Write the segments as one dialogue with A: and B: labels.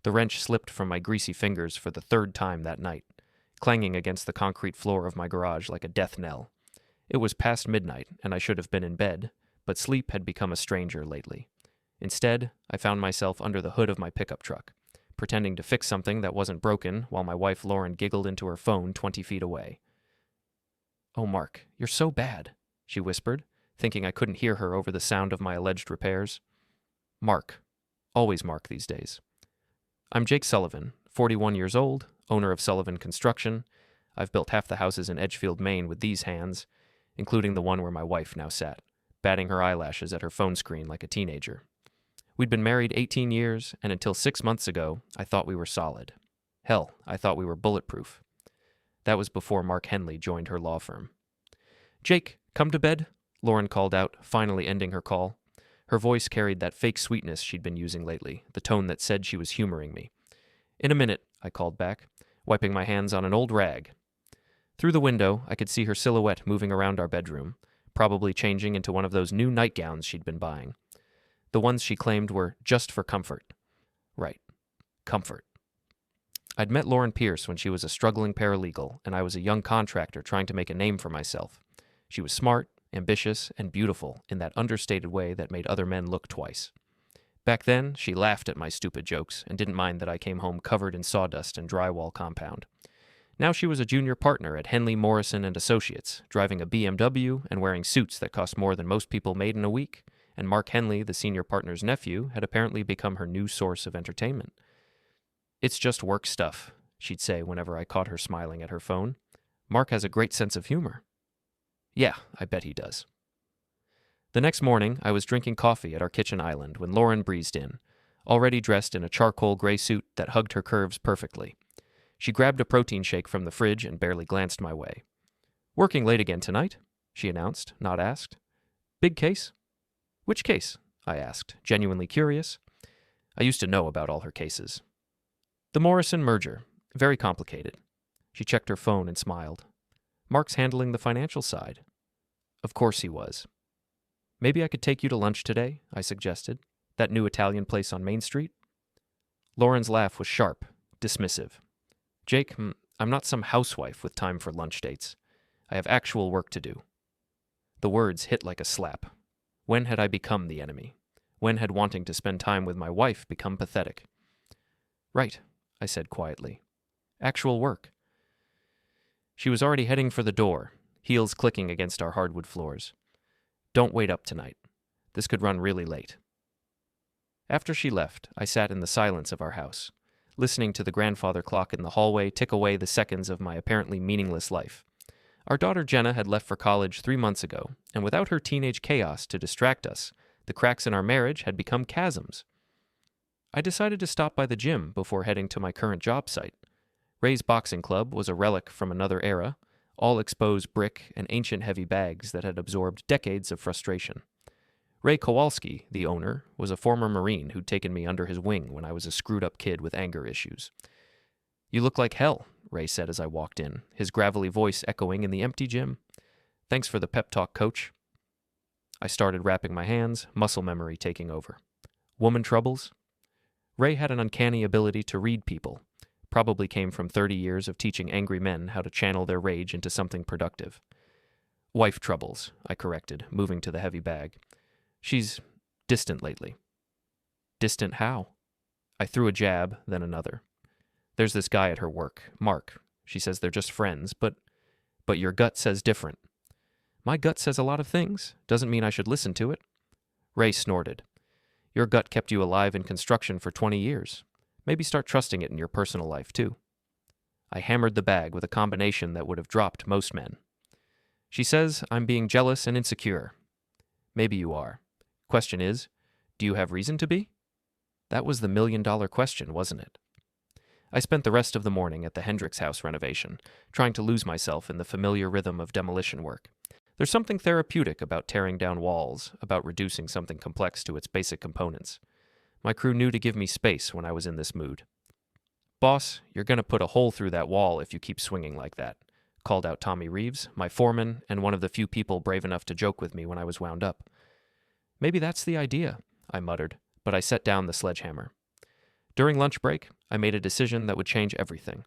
A: The wrench slipped from my greasy fingers for the third time that night, clanging against the concrete floor of my garage like a death knell. It was past midnight, and I should have been in bed, but sleep had become a stranger lately. Instead, I found myself under the hood of my pickup truck, pretending to fix something that wasn't broken while my wife Lauren giggled into her phone 20 feet away. "Oh, Mark, you're so bad," she whispered, thinking I couldn't hear her over the sound of my alleged repairs. Mark. Always Mark these days. I'm Jake Sullivan, 41 years old, owner of Sullivan Construction. I've built half the houses in Edgefield, Maine with these hands, including the one where my wife now sat, batting her eyelashes at her phone screen like a teenager. We'd been married 18 years, and until 6 months ago, I thought we were solid. Hell, I thought we were bulletproof. That was before Mark Henley joined her law firm. "Jake, come to bed," Lauren called out, finally ending her call. Her voice carried that fake sweetness she'd been using lately, the tone that said she was humoring me. "In a minute," I called back, wiping my hands on an old rag. Through the window, I could see her silhouette moving around our bedroom, probably changing into one of those new nightgowns she'd been buying. The ones she claimed were just for comfort. Right. Comfort. I'd met Lauren Pierce when she was a struggling paralegal, and I was a young contractor trying to make a name for myself. She was smart, ambitious, and beautiful in that understated way that made other men look twice. Back then, she laughed at my stupid jokes and didn't mind that I came home covered in sawdust and drywall compound. Now she was a junior partner at Henley, Morrison & Associates, driving a BMW and wearing suits that cost more than most people made in a week, and Mark Henley, the senior partner's nephew, had apparently become her new source of entertainment. "It's just work stuff," she'd say whenever I caught her smiling at her phone. "Mark has a great sense of humor." Yeah, I bet he does. The next morning, I was drinking coffee at our kitchen island when Lauren breezed in, already dressed in a charcoal gray suit that hugged her curves perfectly. She grabbed a protein shake from the fridge and barely glanced my way. "Working late again tonight?" she announced, not asked. "Big case?" "Which case?" I asked, genuinely curious. I used to know about all her cases. "The Morrison merger. Very complicated." She checked her phone and smiled. "Mark's handling the financial side." Of course he was. "Maybe I could take you to lunch today," I suggested. "That new Italian place on Main Street?" Lauren's laugh was sharp, dismissive. "Jake, I'm not some housewife with time for lunch dates. I have actual work to do." The words hit like a slap. When had I become the enemy? When had wanting to spend time with my wife become pathetic? "Right," I said quietly. "Actual work." She was already heading for the door, heels clicking against our hardwood floors. "Don't wait up tonight. This could run really late." After she left, I sat in the silence of our house, listening to the grandfather clock in the hallway tick away the seconds of my apparently meaningless life. Our daughter Jenna had left for college 3 months ago, and without her teenage chaos to distract us, the cracks in our marriage had become chasms. I decided to stop by the gym before heading to my current job site. Ray's boxing club was a relic from another era, all exposed brick and ancient heavy bags that had absorbed decades of frustration. Ray Kowalski, the owner, was a former Marine who'd taken me under his wing when I was a screwed-up kid with anger issues. "You look like hell," Ray said as I walked in, his gravelly voice echoing in the empty gym. "Thanks for the pep talk, coach." I started wrapping my hands, muscle memory taking over. Woman troubles? Ray had an uncanny ability to read people. Probably came from 30 years of teaching angry men how to channel their rage into something productive. "Wife troubles," I corrected, moving to the heavy bag. "She's distant lately." "Distant how?" I threw a jab, then another. "There's this guy at her work, Mark. She says they're just friends, but your gut says different." "My gut says a lot of things. Doesn't mean I should listen to it." Ray snorted. "Your gut kept you alive in construction for 20 years. Maybe start trusting it in your personal life, too." I hammered the bag with a combination that would have dropped most men. "She says I'm being jealous and insecure." "Maybe you are. Question is, do you have reason to be?" That was the million-dollar question, wasn't it? I spent the rest of the morning at the Hendricks house renovation, trying to lose myself in the familiar rhythm of demolition work. There's something therapeutic about tearing down walls, about reducing something complex to its basic components. My crew knew to give me space when I was in this mood. "Boss, you're going to put a hole through that wall if you keep swinging like that," called out Tommy Reeves, my foreman and one of the few people brave enough to joke with me when I was wound up. "Maybe that's the idea," I muttered, but I set down the sledgehammer. During lunch break, I made a decision that would change everything.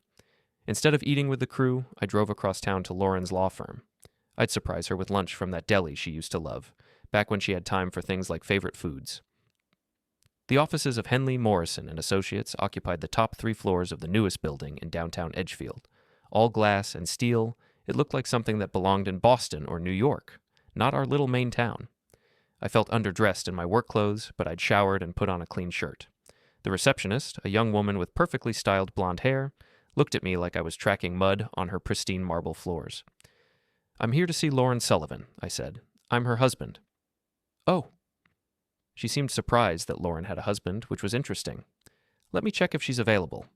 A: Instead of eating with the crew, I drove across town to Lauren's law firm. I'd surprise her with lunch from that deli she used to love, back when she had time for things like favorite foods. The offices of Henley, Morrison and Associates occupied the top 3 floors of the newest building in downtown Edgefield. All glass and steel, it looked like something that belonged in Boston or New York, not our little Maine town. I felt underdressed in my work clothes, but I'd showered and put on a clean shirt. The receptionist, a young woman with perfectly styled blonde hair, looked at me like I was tracking mud on her pristine marble floors. "I'm here to see Lauren Sullivan," I said. "I'm her husband." "Oh." She seemed surprised that Lauren had a husband, which was interesting. "Let me check if she's available."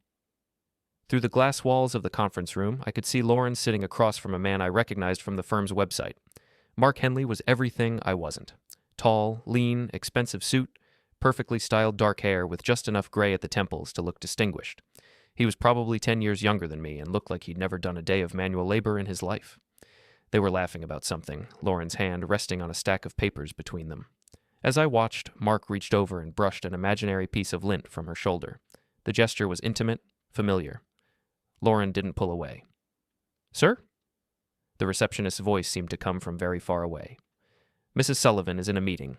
A: Through the glass walls of the conference room, I could see Lauren sitting across from a man I recognized from the firm's website. Mark Henley was everything I wasn't. Tall, lean, expensive suit, perfectly styled dark hair with just enough gray at the temples to look distinguished. He was probably 10 years younger than me and looked like he'd never done a day of manual labor in his life. They were laughing about something, Lauren's hand resting on a stack of papers between them. As I watched, Mark reached over and brushed an imaginary piece of lint from her shoulder. The gesture was intimate, familiar. Lauren didn't pull away. "Sir?" The receptionist's voice seemed to come from very far away. "Mrs. Sullivan is in a meeting.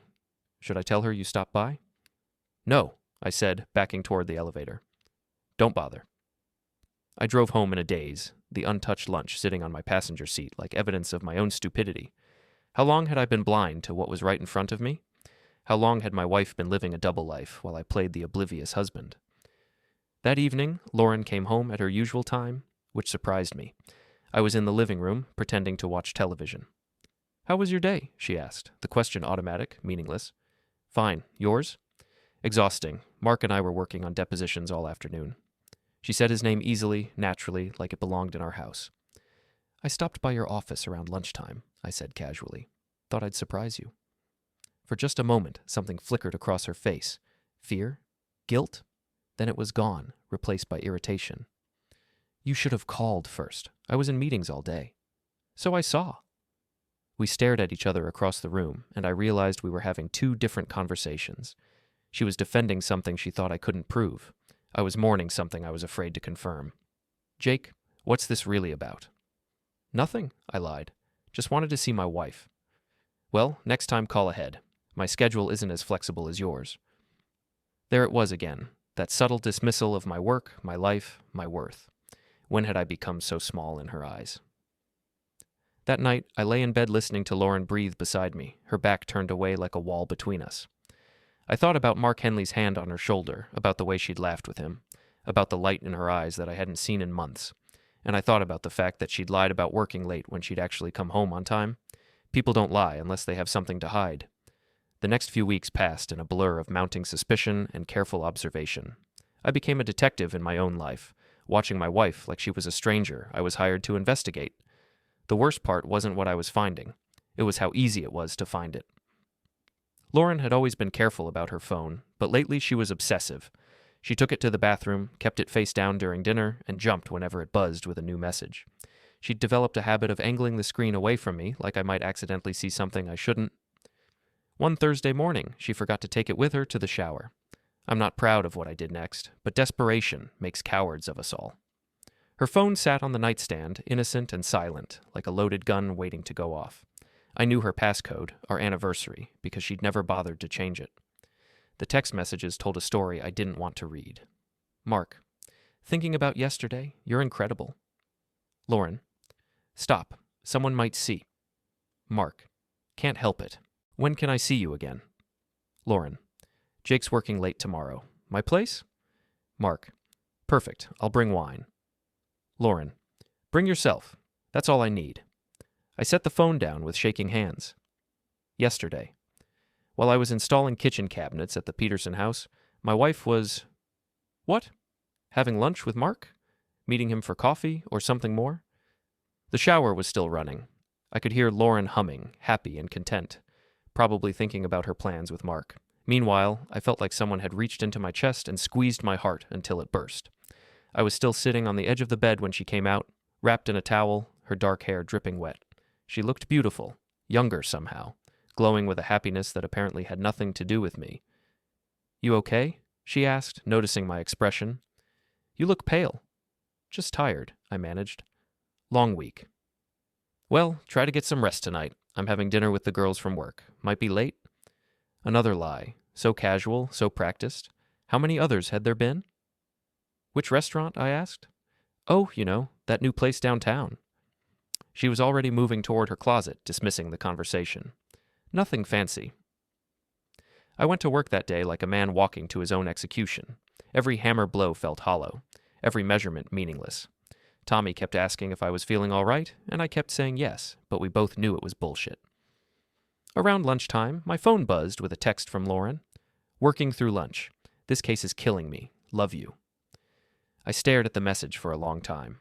A: Should I tell her you stopped by?" "No," I said, backing toward the elevator. "Don't bother." I drove home in a daze, the untouched lunch sitting on my passenger seat like evidence of my own stupidity. How long had I been blind to what was right in front of me? How long had my wife been living a double life while I played the oblivious husband? That evening, Lauren came home at her usual time, which surprised me. I was in the living room, pretending to watch television. "How was your day?" she asked, the question automatic, meaningless. "Fine. Yours?" "Exhausting. Mark and I were working on depositions all afternoon." She said his name easily, naturally, like it belonged in our house. "I stopped by your office around lunchtime," I said casually. "Thought I'd surprise you." For just a moment, something flickered across her face. Fear? Guilt? Then it was gone, replaced by irritation. "You should have called first. I was in meetings all day." "So I saw." We stared at each other across the room, and I realized we were having 2 different conversations. She was defending something she thought I couldn't prove. I was mourning something I was afraid to confirm. "Jake, what's this really about?" "Nothing," I lied. "Just wanted to see my wife." "Well, next time call ahead. My schedule isn't as flexible as yours." There it was again, that subtle dismissal of my work, my life, my worth. When had I become so small in her eyes? That night, I lay in bed listening to Lauren breathe beside me, her back turned away like a wall between us. I thought about Mark Henley's hand on her shoulder, about the way she'd laughed with him, about the light in her eyes that I hadn't seen in months, and I thought about the fact that she'd lied about working late when she'd actually come home on time. People don't lie unless they have something to hide. The next few weeks passed in a blur of mounting suspicion and careful observation. I became a detective in my own life, watching my wife like she was a stranger I was hired to investigate. The worst part wasn't what I was finding. It was how easy it was to find it. Lauren had always been careful about her phone, but lately she was obsessive. She took it to the bathroom, kept it face down during dinner, and jumped whenever it buzzed with a new message. She'd developed a habit of angling the screen away from me like I might accidentally see something I shouldn't. One Thursday morning, she forgot to take it with her to the shower. I'm not proud of what I did next, but desperation makes cowards of us all. Her phone sat on the nightstand, innocent and silent, like a loaded gun waiting to go off. I knew her passcode, our anniversary, because she'd never bothered to change it. The text messages told a story I didn't want to read. Mark, thinking about yesterday, you're incredible. Lauren, stop. Someone might see. Mark, can't help it. When can I see you again? Lauren, Jake's working late tomorrow. My place? Mark, perfect. I'll bring wine. Lauren, bring yourself. That's all I need. I set the phone down with shaking hands. Yesterday, while I was installing kitchen cabinets at the Peterson house, my wife was... What? Having lunch with Mark? Meeting him for coffee or something more? The shower was still running. I could hear Lauren humming, happy and content, probably thinking about her plans with Mark. Meanwhile, I felt like someone had reached into my chest and squeezed my heart until it burst. I was still sitting on the edge of the bed when she came out, wrapped in a towel, her dark hair dripping wet. She looked beautiful, younger somehow, glowing with a happiness that apparently had nothing to do with me. You okay? she asked, noticing my expression. You look pale. Just tired, I managed. Long week. Well, try to get some rest tonight. I'm having dinner with the girls from work. Might be late. Another lie. So casual, so practiced. How many others had there been? Which restaurant? I asked. Oh, that new place downtown. She was already moving toward her closet, dismissing the conversation. Nothing fancy. I went to work that day like a man walking to his own execution. Every hammer blow felt hollow, every measurement meaningless. Tommy kept asking if I was feeling all right, and I kept saying yes, but we both knew it was bullshit. Around lunchtime, my phone buzzed with a text from Lauren. Working through lunch. This case is killing me. Love you. I stared at the message for a long time.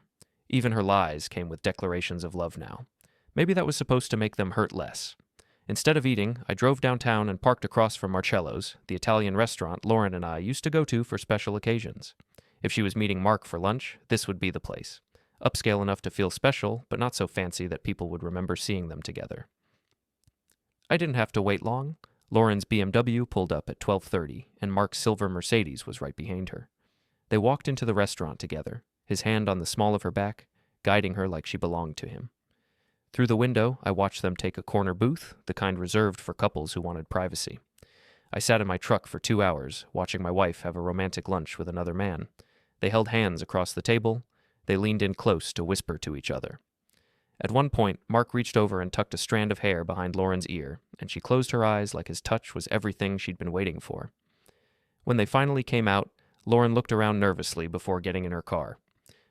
A: Even her lies came with declarations of love now. Maybe that was supposed to make them hurt less. Instead of eating, I drove downtown and parked across from Marcello's, the Italian restaurant Lauren and I used to go to for special occasions. If she was meeting Mark for lunch, this would be the place. Upscale enough to feel special, but not so fancy that people would remember seeing them together. I didn't have to wait long. Lauren's BMW pulled up at 12:30, and Mark's silver Mercedes was right behind her. They walked into the restaurant together, his hand on the small of her back, guiding her like she belonged to him. Through the window, I watched them take a corner booth, the kind reserved for couples who wanted privacy. I sat in my truck for 2 hours, watching my wife have a romantic lunch with another man. They held hands across the table. They leaned in close to whisper to each other. At one point, Mark reached over and tucked a strand of hair behind Lauren's ear, and she closed her eyes like his touch was everything she'd been waiting for. When they finally came out, Lauren looked around nervously before getting in her car.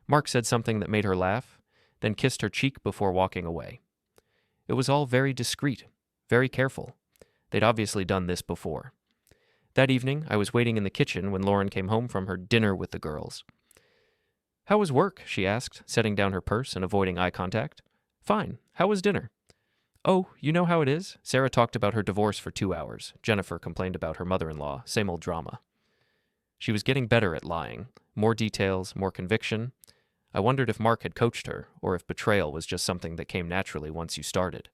A: Mark said something that made her laugh, then kissed her cheek before walking away. It was all very discreet, very careful. They'd obviously done this before. That evening, I was waiting in the kitchen when Lauren came home from her dinner with the girls. How was work? She asked, setting down her purse and avoiding eye contact. Fine. How was dinner? Oh, you know how it is? Sarah talked about her divorce for 2 hours. Jennifer complained about her mother-in-law. Same old drama. She was getting better at lying. More details, more conviction. I wondered if Mark had coached her, or if betrayal was just something that came naturally once you started.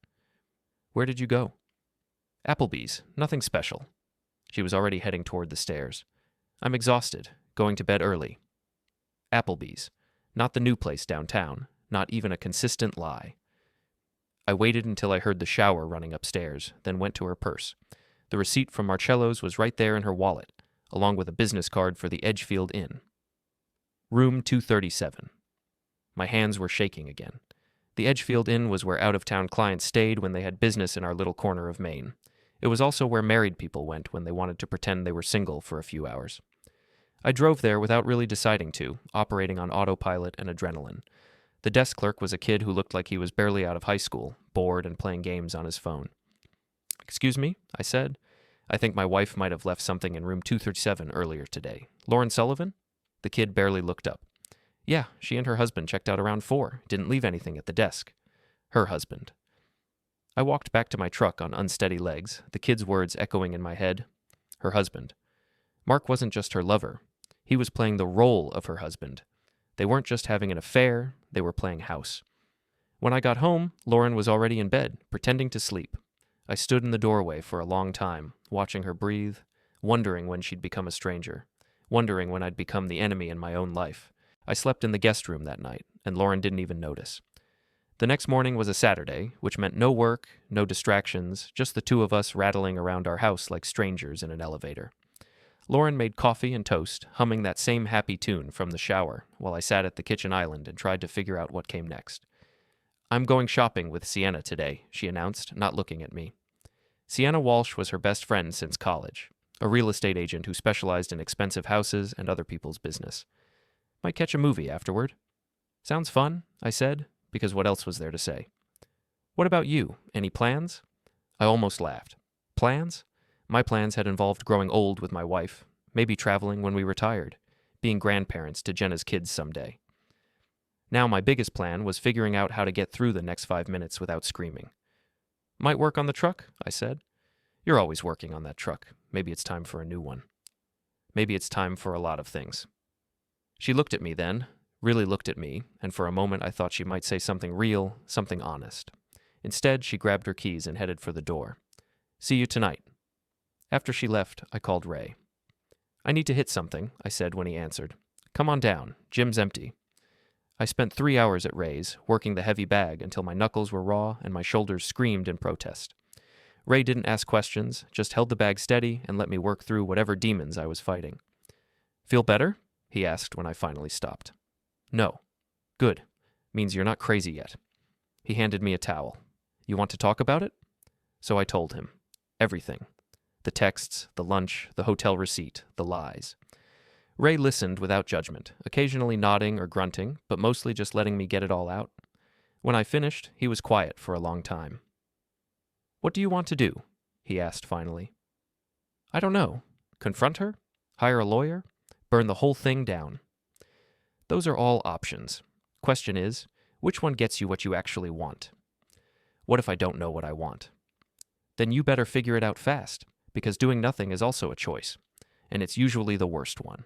A: Where did you go? Applebee's. Nothing special. She was already heading toward the stairs. I'm exhausted. Going to bed early. Applebee's. Not the new place downtown. Not even a consistent lie. I waited until I heard the shower running upstairs, then went to her purse. The receipt from Marcello's was right there in her wallet, along with a business card for the Edgefield Inn. Room 237. My hands were shaking again. The Edgefield Inn was where out-of-town clients stayed when they had business in our little corner of Maine. It was also where married people went when they wanted to pretend they were single for a few hours. I drove there without really deciding to, operating on autopilot and adrenaline. The desk clerk was a kid who looked like he was barely out of high school, bored and playing games on his phone. Excuse me, I said. I think my wife might have left something in room 237 earlier today. Lauren Sullivan? The kid barely looked up. Yeah, she and her husband checked out around 4. Didn't leave anything at the desk. Her husband. I walked back to my truck on unsteady legs, the kid's words echoing in my head. Her husband. Mark wasn't just her lover. He was playing the role of her husband. They weren't just having an affair, they were playing house. When I got home, Lauren was already in bed, pretending to sleep. I stood in the doorway for a long time, watching her breathe, wondering when she'd become a stranger, wondering when I'd become the enemy in my own life. I slept in the guest room that night, and Lauren didn't even notice. The next morning was a Saturday, which meant no work, no distractions, just the two of us rattling around our house like strangers in an elevator. Lauren made coffee and toast, humming that same happy tune from the shower, while I sat at the kitchen island and tried to figure out what came next. I'm going shopping with Sienna today, she announced, not looking at me. Sienna Walsh was her best friend since college, a real estate agent who specialized in expensive houses and other people's business. Might catch a movie afterward. Sounds fun, I said, because what else was there to say? What about you? Any plans? I almost laughed. Plans? My plans had involved growing old with my wife, maybe traveling when we retired, being grandparents to Jenna's kids someday. Now my biggest plan was figuring out how to get through the next 5 minutes without screaming. Might work on the truck, I said. You're always working on that truck. Maybe it's time for a new one. Maybe it's time for a lot of things. She looked at me then, really looked at me, and for a moment I thought she might say something real, something honest. Instead, she grabbed her keys and headed for the door. See you tonight. After she left, I called Ray. I need to hit something, I said when he answered. Come on down. Gym's empty. I spent 3 hours at Ray's, working the heavy bag until my knuckles were raw and my shoulders screamed in protest. Ray didn't ask questions, just held the bag steady and let me work through whatever demons I was fighting. Feel better? He asked when I finally stopped. No. Good. Means you're not crazy yet. He handed me a towel. You want to talk about it? So I told him. Everything. The texts, the lunch, the hotel receipt, the lies. Ray listened without judgment, occasionally nodding or grunting, but mostly just letting me get it all out. When I finished, he was quiet for a long time. What do you want to do? He asked finally. I don't know. Confront her? Hire a lawyer? Burn the whole thing down? Those are all options. Question is, which one gets you what you actually want? What if I don't know what I want? Then you better figure it out fast, because doing nothing is also a choice, and it's usually the worst one.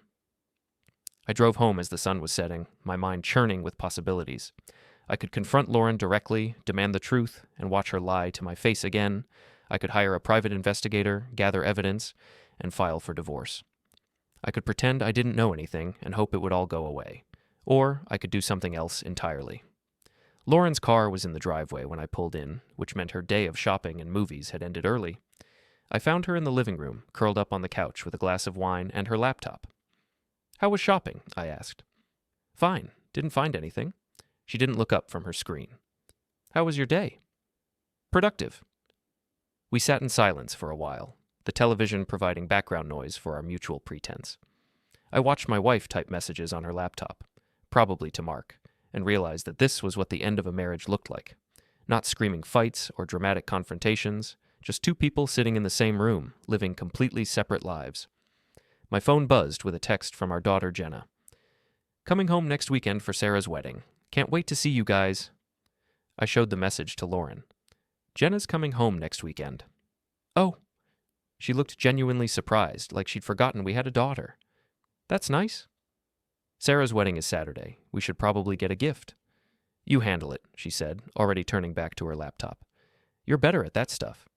A: I drove home as the sun was setting, my mind churning with possibilities. I could confront Lauren directly, demand the truth, and watch her lie to my face again. I could hire a private investigator, gather evidence, and file for divorce. I could pretend I didn't know anything and hope it would all go away. Or I could do something else entirely. Lauren's car was in the driveway when I pulled in, which meant her day of shopping and movies had ended early. I found her in the living room, curled up on the couch with a glass of wine and her laptop. How was shopping? I asked. Fine. Didn't find anything. She didn't look up from her screen. How was your day? Productive. We sat in silence for a while, the television providing background noise for our mutual pretense. I watched my wife type messages on her laptop, probably to Mark, and realized that this was what the end of a marriage looked like. Not screaming fights or dramatic confrontations, just two people sitting in the same room, living completely separate lives. My phone buzzed with a text from our daughter Jenna. Coming home next weekend for Sarah's wedding. Can't wait to see you guys. I showed the message to Lauren. Jenna's coming home next weekend. Oh. She looked genuinely surprised, like she'd forgotten we had a daughter. That's nice. Sarah's wedding is Saturday. We should probably get a gift. You handle it, she said, already turning back to her laptop. You're better at that stuff.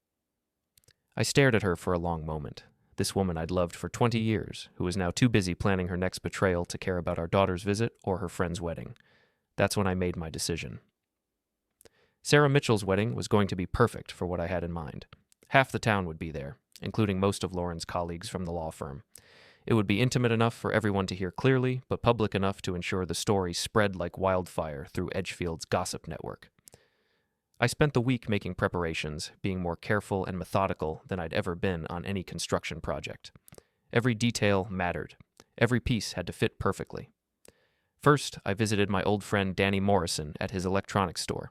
A: I stared at her for a long moment. This woman I'd loved for 20 years, who was now too busy planning her next betrayal to care about our daughter's visit or her friend's wedding. That's when I made my decision. Sarah Mitchell's wedding was going to be perfect for what I had in mind. Half the town would be there, including most of Lauren's colleagues from the law firm. It would be intimate enough for everyone to hear clearly, but public enough to ensure the story spread like wildfire through Edgefield's gossip network. I spent the week making preparations, being more careful and methodical than I'd ever been on any construction project. Every detail mattered. Every piece had to fit perfectly. First, I visited my old friend Danny Morrison at his electronics store.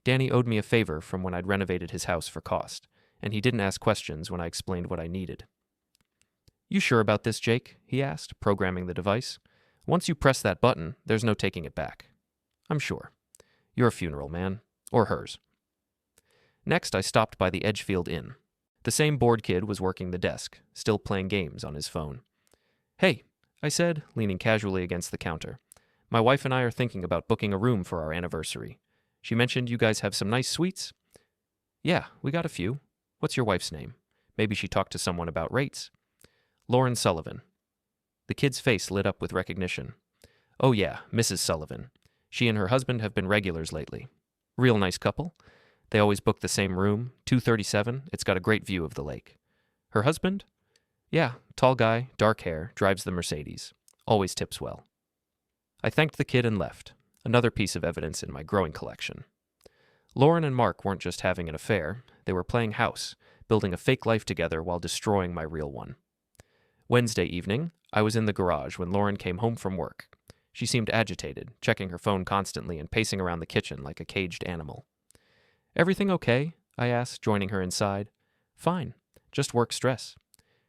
A: Danny owed me a favor from when I'd renovated his house for cost, and he didn't ask questions when I explained what I needed. You sure about this, Jake? He asked, programming the device. Once you press that button, there's no taking it back. I'm sure. You're a funeral man. Or hers. Next, I stopped by the Edgefield Inn. The same bored kid was working the desk, still playing games on his phone. Hey, I said, leaning casually against the counter. My wife and I are thinking about booking a room for our anniversary. She mentioned you guys have some nice suites. Yeah, we got a few. What's your wife's name? Maybe she talked to someone about rates. Lauren Sullivan. The kid's face lit up with recognition. Oh yeah, Mrs. Sullivan. She and her husband have been regulars lately. Real nice couple. They always book the same room, 237. It's got a great view of the lake. Her husband? Yeah, tall guy, dark hair, drives the Mercedes. Always tips well. I thanked the kid and left. Another piece of evidence in my growing collection. Lauren and Mark weren't just having an affair. They were playing house, building a fake life together while destroying my real one. Wednesday evening, I was in the garage when Lauren came home from work. She seemed agitated, checking her phone constantly and pacing around the kitchen like a caged animal. Everything okay? I asked, joining her inside. Fine. Just work stress.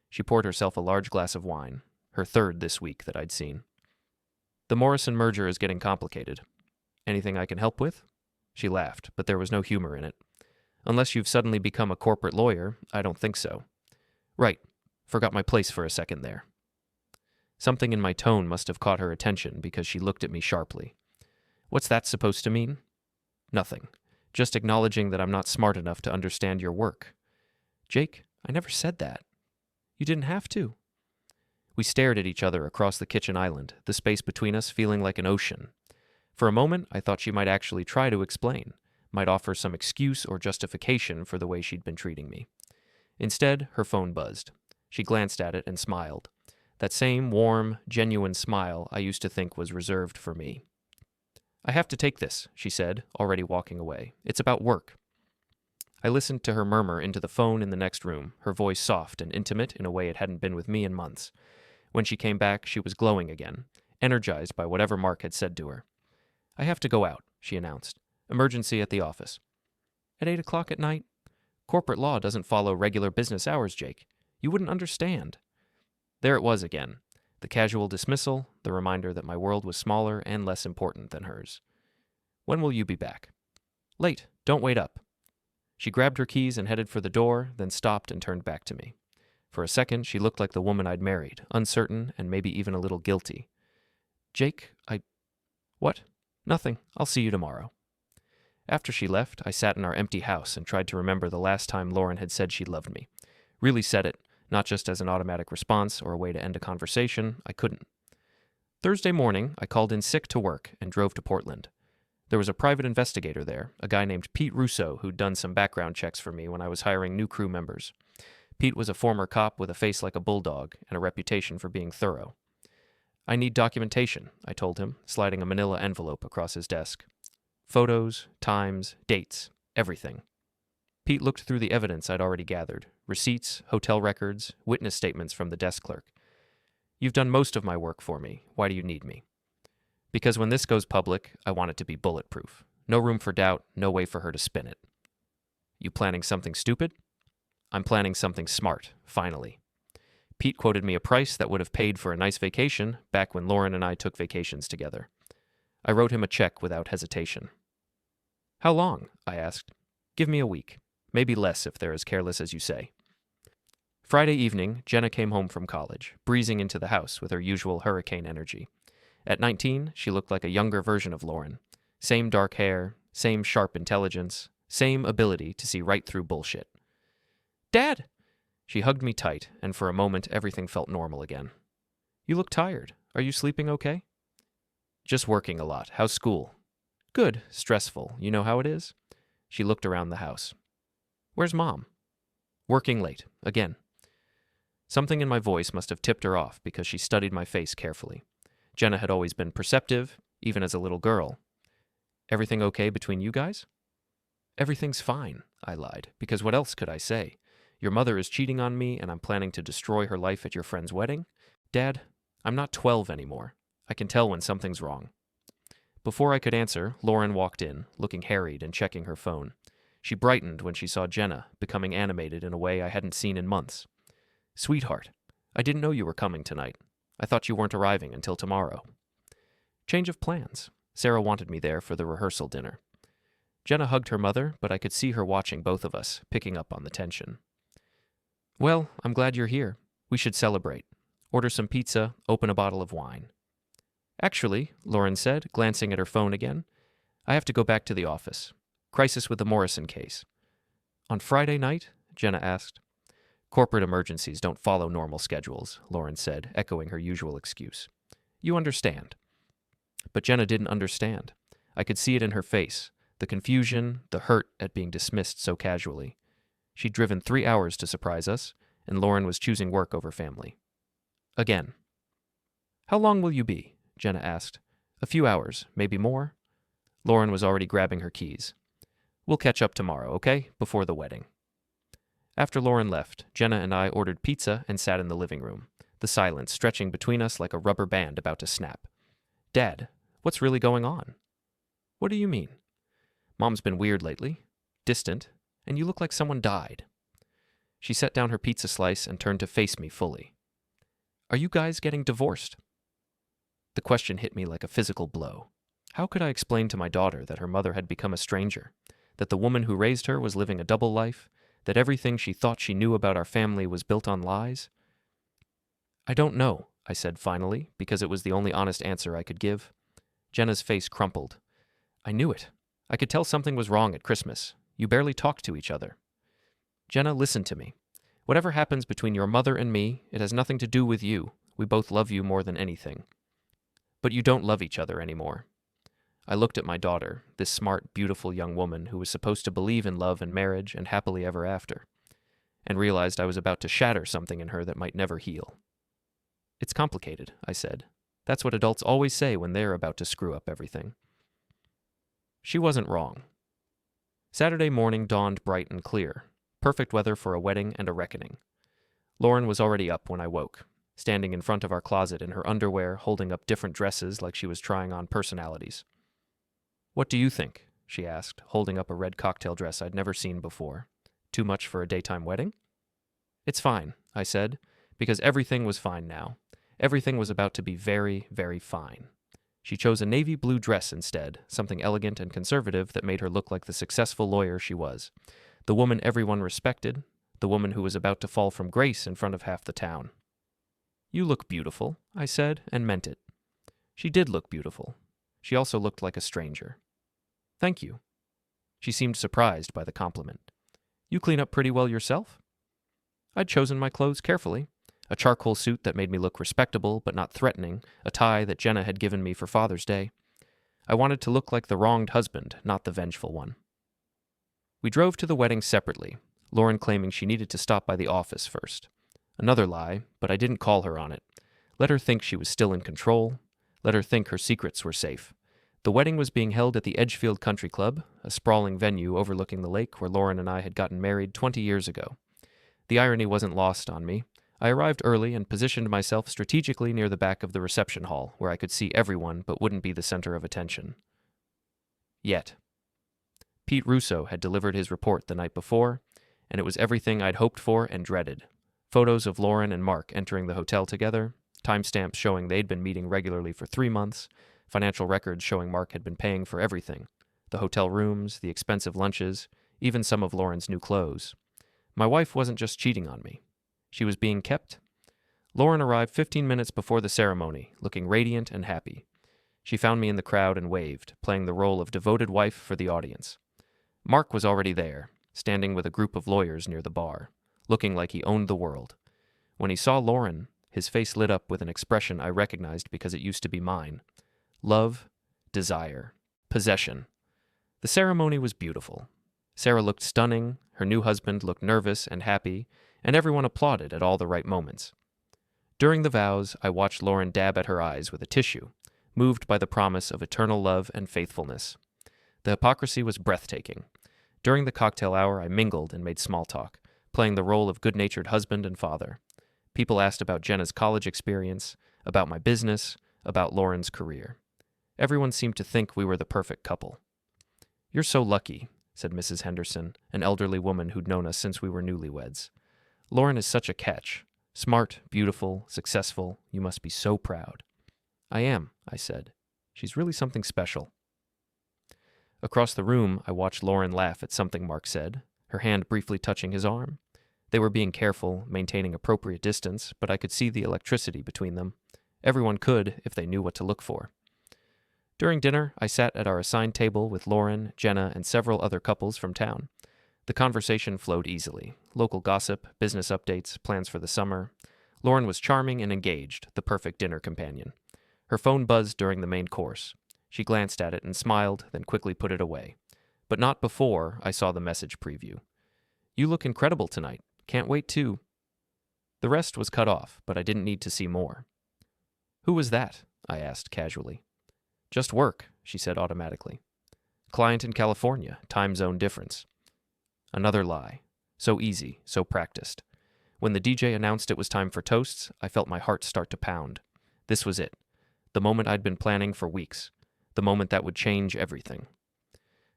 A: She poured herself a large glass of wine, her third this week that I'd seen. The Morrison merger is getting complicated. Anything I can help with? She laughed, but there was no humor in it. Unless you've suddenly become a corporate lawyer, I don't think so. Right. Forgot my place for a second there. Something in my tone must have caught her attention because she looked at me sharply. What's that supposed to mean? Nothing. Just acknowledging that I'm not smart enough to understand your work. Jake, I never said that. You didn't have to. We stared at each other across the kitchen island, the space between us feeling like an ocean. For a moment, I thought she might actually try to explain, might offer some excuse or justification for the way she'd been treating me. Instead, her phone buzzed. She glanced at it and smiled. That same warm, genuine smile I used to think was reserved for me. "I have to take this," she said, already walking away. "It's about work." I listened to her murmur into the phone in the next room, her voice soft and intimate in a way it hadn't been with me in months. When she came back, she was glowing again, energized by whatever Mark had said to her. "I have to go out," she announced. "Emergency at the office." "At 8 o'clock at night? Corporate law doesn't follow regular business hours, Jake. You wouldn't understand." There it was again. The casual dismissal, the reminder that my world was smaller and less important than hers. "When will you be back?" "Late. Don't wait up." She grabbed her keys and headed for the door, then stopped and turned back to me. For a second, she looked like the woman I'd married, uncertain and maybe even a little guilty. "Jake, What? Nothing. I'll see you tomorrow." After she left, I sat in our empty house and tried to remember the last time Lauren had said she loved me. Really said it, not just as an automatic response or a way to end a conversation. I couldn't. Thursday morning, I called in sick to work and drove to Portland. There was a private investigator there, a guy named Pete Russo, who'd done some background checks for me when I was hiring new crew members. Pete was a former cop with a face like a bulldog and a reputation for being thorough. "I need documentation," I told him, sliding a manila envelope across his desk. Photos, times, dates, everything. Pete looked through the evidence I'd already gathered, receipts, hotel records, witness statements from the desk clerk. "You've done most of my work for me. Why do you need me?" "Because when this goes public, I want it to be bulletproof. No room for doubt, no way for her to spin it." "You planning something stupid?" "I'm planning something smart, finally." Pete quoted me a price that would have paid for a nice vacation back when Lauren and I took vacations together. I wrote him a check without hesitation. "How long?" I asked. "Give me a week. Maybe less if they're as careless as you say." Friday evening, Jenna came home from college, breezing into the house with her usual hurricane energy. At 19, she looked like a younger version of Lauren. Same dark hair, same sharp intelligence, same ability to see right through bullshit. "Dad!" She hugged me tight, and for a moment everything felt normal again. "You look tired. Are you sleeping okay?" "Just working a lot. How's school?" "Good. Stressful. You know how it is?" She looked around the house. "Where's Mom?" "Working late. Again." Something in my voice must have tipped her off because she studied my face carefully. Jenna had always been perceptive, even as a little girl. "Everything okay between you guys?" "Everything's fine," I lied, because what else could I say? Your mother is cheating on me, and I'm planning to destroy her life at your friend's wedding? Dad, I'm not 12 anymore. I can tell when something's wrong. Before I could answer, Lauren walked in, looking harried and checking her phone. She brightened when she saw Jenna, becoming animated in a way I hadn't seen in months. "Sweetheart, I didn't know you were coming tonight. I thought you weren't arriving until tomorrow." "Change of plans. Sarah wanted me there for the rehearsal dinner." Jenna hugged her mother, but I could see her watching both of us, picking up on the tension. "Well, I'm glad you're here. We should celebrate. Order some pizza, open a bottle of wine." "Actually," Lauren said, glancing at her phone again, "I have to go back to the office. Crisis with the Morrison case." "On Friday night?" Jenna asked. "Corporate emergencies don't follow normal schedules," Lauren said, echoing her usual excuse. "You understand." But Jenna didn't understand. I could see it in her face, the confusion, the hurt at being dismissed so casually. She'd driven 3 hours to surprise us, and Lauren was choosing work over family. Again. "How long will you be?" Jenna asked. "A few hours, maybe more." Lauren was already grabbing her keys. "We'll catch up tomorrow, okay? Before the wedding." After Lauren left, Jenna and I ordered pizza and sat in the living room, the silence stretching between us like a rubber band about to snap. "Dad, what's really going on?" "What do you mean?" "Mom's been weird lately. Distant. And you look like someone died." She set down her pizza slice and turned to face me fully. "Are you guys getting divorced?" The question hit me like a physical blow. How could I explain to my daughter that her mother had become a stranger, that the woman who raised her was living a double life, that everything she thought she knew about our family was built on lies? "I don't know," I said finally, because it was the only honest answer I could give. Jenna's face crumpled. "I knew it. I could tell something was wrong at Christmas. You barely talked to each other." "Jenna, listen to me. Whatever happens between your mother and me, it has nothing to do with you. We both love you more than anything. But you don't love each other anymore. I looked at my daughter, this smart, beautiful young woman who was supposed to believe in love and marriage and happily ever after, and realized I was about to shatter something in her that might never heal. It's complicated, I said. That's what adults always say when they're about to screw up everything. She wasn't wrong. Saturday morning dawned bright and clear, perfect weather for a wedding and a reckoning. Lauren was already up when I woke, standing in front of our closet in her underwear, holding up different dresses like she was trying on personalities. "What do you think?" she asked, holding up a red cocktail dress I'd never seen before. "Too much for a daytime wedding?" "It's fine," I said, because everything was fine now. Everything was about to be very, very fine. She chose a navy blue dress instead, something elegant and conservative that made her look like the successful lawyer she was, the woman everyone respected, the woman who was about to fall from grace in front of half the town. "You look beautiful," I said, and meant it. She did look beautiful. She also looked like a stranger. "Thank you." She seemed surprised by the compliment. "You clean up pretty well yourself?" I'd chosen my clothes carefully. A charcoal suit that made me look respectable but not threatening, a tie that Jenna had given me for Father's Day. I wanted to look like the wronged husband, not the vengeful one. We drove to the wedding separately, Lauren claiming she needed to stop by the office first. Another lie, but I didn't call her on it. Let her think she was still in control. Let her think her secrets were safe. The wedding was being held at the Edgefield Country Club, a sprawling venue overlooking the lake where Lauren and I had gotten married 20 years ago. The irony wasn't lost on me. I arrived early and positioned myself strategically near the back of the reception hall, where I could see everyone but wouldn't be the center of attention. Yet. Pete Russo had delivered his report the night before, and it was everything I'd hoped for and dreaded. Photos of Lauren and Mark entering the hotel together, timestamps showing they'd been meeting regularly for 3 months, financial records showing Mark had been paying for everything, the hotel rooms, the expensive lunches, even some of Lauren's new clothes. My wife wasn't just cheating on me. She was being kept. Lauren arrived 15 minutes before the ceremony, looking radiant and happy. She found me in the crowd and waved, playing the role of devoted wife for the audience. Mark was already there, standing with a group of lawyers near the bar, looking like he owned the world. When he saw Lauren, his face lit up with an expression I recognized because it used to be mine. Love, desire, possession. The ceremony was beautiful. Sarah looked stunning, her new husband looked nervous and happy, and everyone applauded at all the right moments. During the vows, I watched Lauren dab at her eyes with a tissue, moved by the promise of eternal love and faithfulness. The hypocrisy was breathtaking. During the cocktail hour, I mingled and made small talk, playing the role of good-natured husband and father. People asked about Jenna's college experience, about my business, about Lauren's career. Everyone seemed to think we were the perfect couple. "You're so lucky," said Mrs. Henderson, an elderly woman who'd known us since we were newlyweds. "Lauren is such a catch. Smart, beautiful, successful. You must be so proud." "I am," I said. "She's really something special." Across the room, I watched Lauren laugh at something Mark said, her hand briefly touching his arm. They were being careful, maintaining appropriate distance, but I could see the electricity between them. Everyone could, if they knew what to look for. During dinner, I sat at our assigned table with Lauren, Jenna, and several other couples from town. The conversation flowed easily. Local gossip, business updates, plans for the summer. Lauren was charming and engaged, the perfect dinner companion. Her phone buzzed during the main course. She glanced at it and smiled, then quickly put it away. But not before I saw the message preview. "You look incredible tonight. Can't wait to..." The rest was cut off, but I didn't need to see more. "Who was that?" I asked casually. "Just work," she said automatically. "Client in California, time zone difference." Another lie. So easy, so practiced. When the DJ announced it was time for toasts, I felt my heart start to pound. This was it. The moment I'd been planning for weeks. The moment that would change everything.